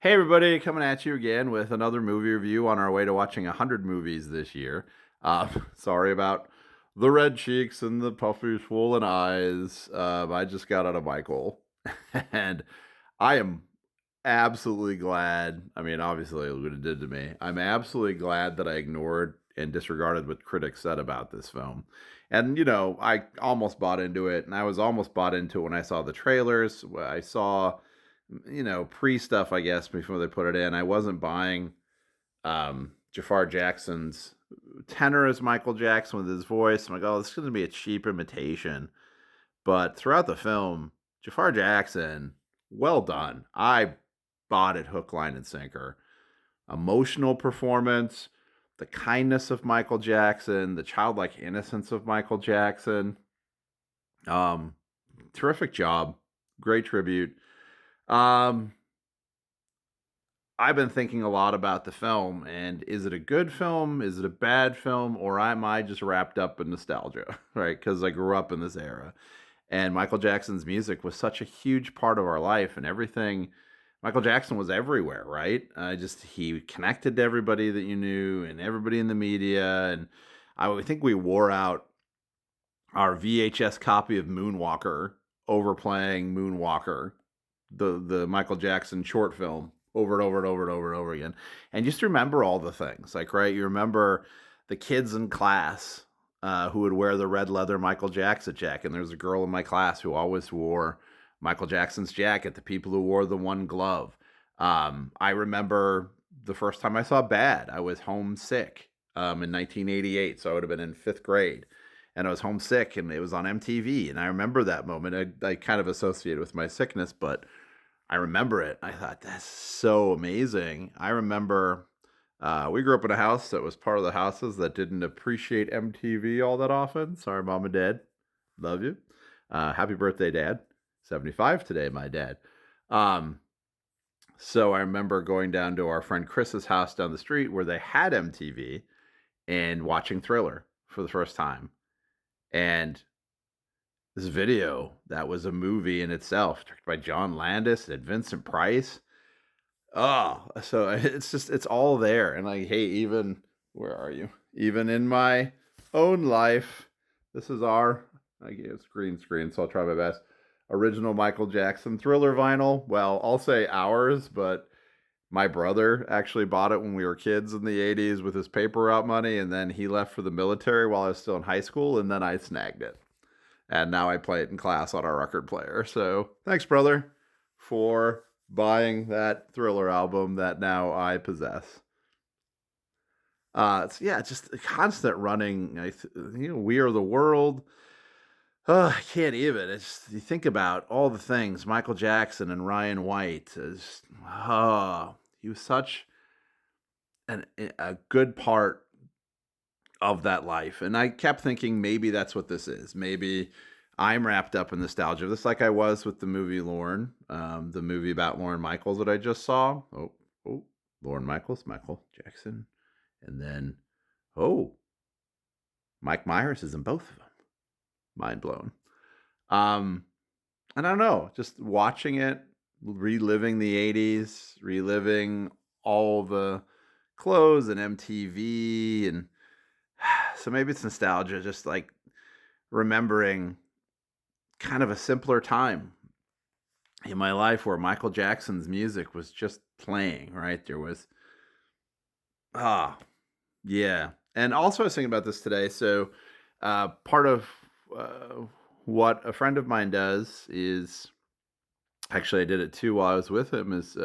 Hey everybody, coming at you again with another movie review on our way to watching 100 movies this year. Sorry about the red cheeks and the puffy swollen eyes. I just got out of Michael, and I am absolutely glad. I mean, obviously, what it did to me. I'm absolutely glad that I ignored and disregarded what critics said about this film. And, I almost bought into it, and I was almost bought into it when I saw the trailers. I saw pre stuff, I guess, before they put it in. I wasn't buying Jafar Jackson's tenor as Michael Jackson with his voice. I'm like, oh, this is going to be a cheap imitation. But throughout the film, Jafar Jackson, well done. I bought it hook, line, and sinker. Emotional performance, the kindness of Michael Jackson, the childlike innocence of Michael Jackson. Um, Terrific job. Great tribute. Um, I've been thinking a lot about the film, and is it a good film? Is it a bad film? Or am I just wrapped up in nostalgia, right? Because I grew up in this era. And Michael Jackson's music was such a huge part of our life, and everything. Michael Jackson was everywhere, right? He connected to everybody that you knew and everybody in the media. And I think we wore out our VHS copy of Moonwalker overplaying Moonwalker, the Michael Jackson short film, over and over and over and over and over again. And just remember all the things, like, right? You remember the kids in class who would wear the red leather Michael Jackson jacket. And there was a girl in my class who always wore Michael Jackson's jacket. The people who wore the one glove. I remember the first time I saw Bad. I was homesick in 1988, so I would have been in fifth grade, and I was homesick, and it was on MTV. And I remember that moment. I kind of associated with my sickness, but I remember it. I thought, that's so amazing. I remember we grew up in a house that was part of the houses that didn't appreciate MTV all that often. Sorry, mom and dad. Love you. Happy birthday, dad. 75 today, my dad. Um, so I remember going down to our friend Chris's house down the street where they had MTV and watching Thriller for the first time. And this video that was a movie in itself, directed by John Landis and Vincent Price. Oh, so it's all there. And like, hey, even where are you? Even in my own life, this is our, I guess, green screen, so I'll try my best. Original Michael Jackson Thriller vinyl. Well, I'll say ours, but my brother actually bought it when we were kids in the 80s with his paper route money, and then he left for the military while I was still in high school, and then I snagged it. And now I play it in class on our record player. So thanks, brother, for buying that Thriller album that now I possess. Yeah, just a constant running. We Are the World. I can't even. It's you think about all the things Michael Jackson and Ryan White. He was such a good part of that life. And I kept thinking maybe that's what this is. Maybe I'm wrapped up in nostalgia, just like I was with the movie Lorne, the movie about Lauren Michaels that I just saw. Oh, Lauren Michaels, Michael Jackson. And then, oh, Mike Myers is in both of them. Mind blown. Um, and I don't know, just watching it, reliving the 80s, reliving all the clothes and MTV. And so maybe it's nostalgia, just like remembering kind of a simpler time in my life where Michael Jackson's music was just playing, right? There was, ah, yeah. And also, I was thinking about this today. So, part of uh, what a friend of mine does is actually, I did it too while I was with him, is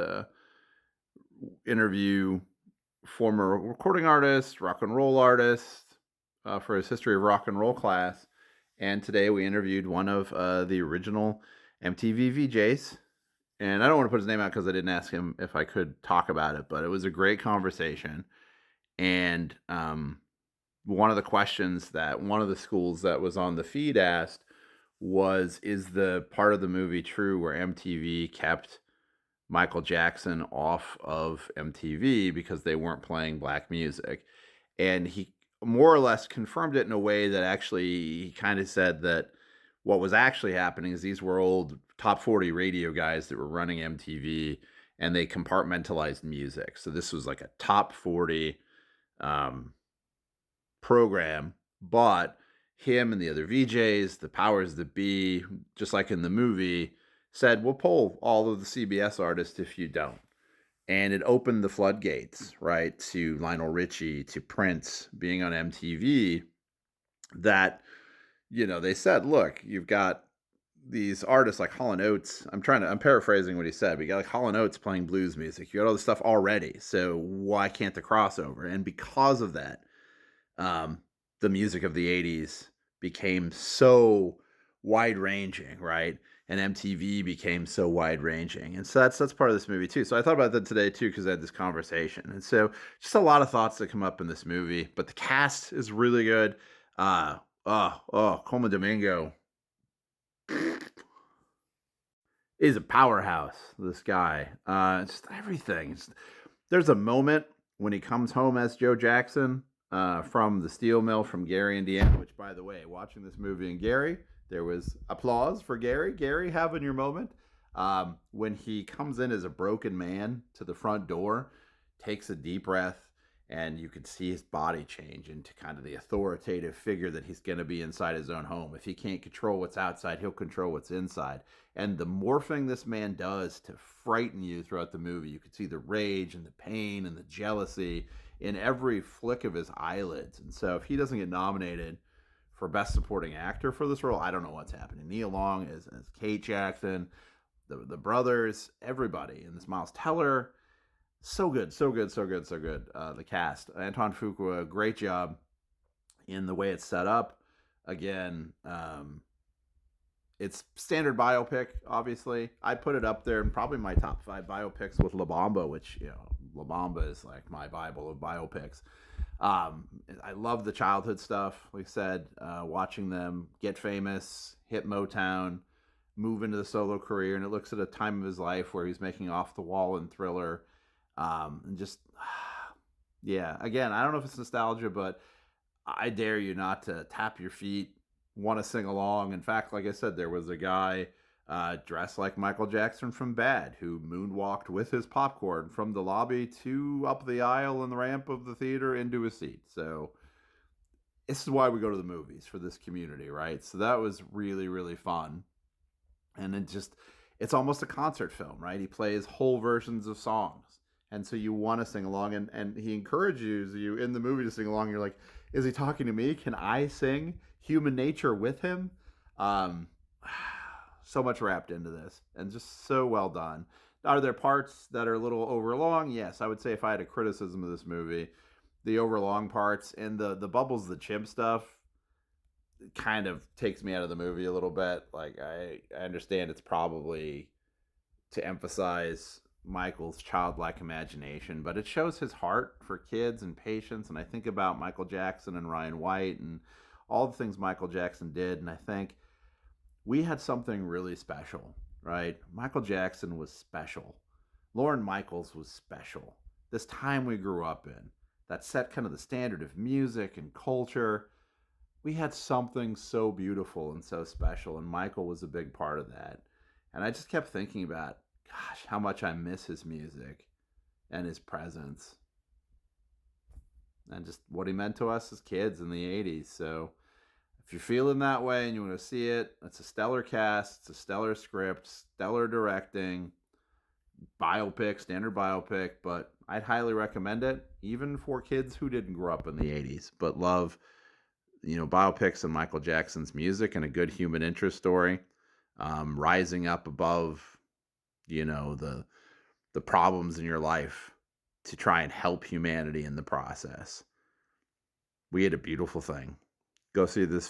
interview former recording artists, rock and roll artists for his history of rock and roll class. And today we interviewed one of the original MTV VJs. And I don't want to put his name out because I didn't ask him if I could talk about it, but it was a great conversation. And one of the questions that one of the schools that was on the feed asked was, is the part of the movie true where MTV kept Michael Jackson off of MTV because they weren't playing black music? And he more or less confirmed it in a way that actually he kind of said that what was actually happening is these were old top 40 radio guys that were running MTV, and they compartmentalized music. So this was like a top 40 um, program, but him and the other VJs, the powers that be, just like in the movie, said, "We'll pull all of the CBS artists if you don't." And it opened the floodgates, right, to Lionel Richie, to Prince being on MTV. That, they said, "Look, you've got these artists like Hall and Oates." I'm paraphrasing what he said, but you got like Hall and Oates playing blues music. You got all this stuff already. So why can't the crossover? And because of that, um, the music of the 80s became so wide ranging, right? And MTV became so wide ranging. And so that's part of this movie too. So I thought about that today too, because I had this conversation. And so just a lot of thoughts that come up in this movie. But the cast is really good. Colman Domingo is a powerhouse, this guy. Just everything. There's a moment when he comes home as Joe Jackson from the steel mill from Gary, Indiana, which, by the way, watching this movie in Gary, there was applause for Gary. Gary, having your moment. When he comes in as a broken man to the front door, takes a deep breath, and you can see his body change into kind of the authoritative figure that he's going to be inside his own home. If he can't control what's outside, he'll control what's inside. And the morphing this man does to frighten you throughout the movie, you can see the rage and the pain and the jealousy in every flick of his eyelids. And so if he doesn't get nominated for Best Supporting Actor for this role, I don't know what's happening. Nia Long as Kate Jackson, the brothers, everybody, and this Miles Teller, so good, so good, so good, so good. The cast, Antoine Fuqua, great job in the way it's set up. Again, it's standard biopic. Obviously, I put it up there in probably my top 5 biopics with La Bamba, which La Bamba is like my bible of biopics. I love the childhood stuff. Like I said, watching them get famous, hit Motown, move into the solo career, and it looks at a time of his life where he's making Off the Wall and Thriller. And just, yeah, again, I don't know if it's nostalgia, but I dare you not to tap your feet, want to sing along. In fact, like I said, there was a guy dressed like Michael Jackson from Bad who moonwalked with his popcorn from the lobby to up the aisle and the ramp of the theater into a seat. So this is why we go to the movies, for this community, right? So that was really, really fun. And it's almost a concert film, right? He plays whole versions of songs. And so you want to sing along, and he encourages you in the movie to sing along. You're like, is he talking to me? Can I sing Human Nature with him? Um, so much wrapped into this, and just so well done. Are there parts that are a little overlong? Yes, I would say if I had a criticism of this movie, the overlong parts and the Bubbles the Chimp stuff kind of takes me out of the movie a little bit. Like I understand it's probably to emphasize Michael's childlike imagination, but it shows his heart for kids and patience. And I think about Michael Jackson and Ryan White and all the things Michael Jackson did, and I think we had something really special, right? Michael Jackson was special. Lorne Michaels was special. This time we grew up in that set kind of the standard of music and culture. We had something so beautiful and so special, and Michael was a big part of that. And I just kept thinking about, gosh, how much I miss his music and his presence and just what he meant to us as kids in the 80s. So if you're feeling that way and you want to see it, it's a stellar cast, it's a stellar script, stellar directing, biopic, standard biopic, but I'd highly recommend it, even for kids who didn't grow up in the 80s, but love, biopics and Michael Jackson's music and a good human interest story, rising up above, the problems in your life to try and help humanity in the process. We had a beautiful thing. Go see this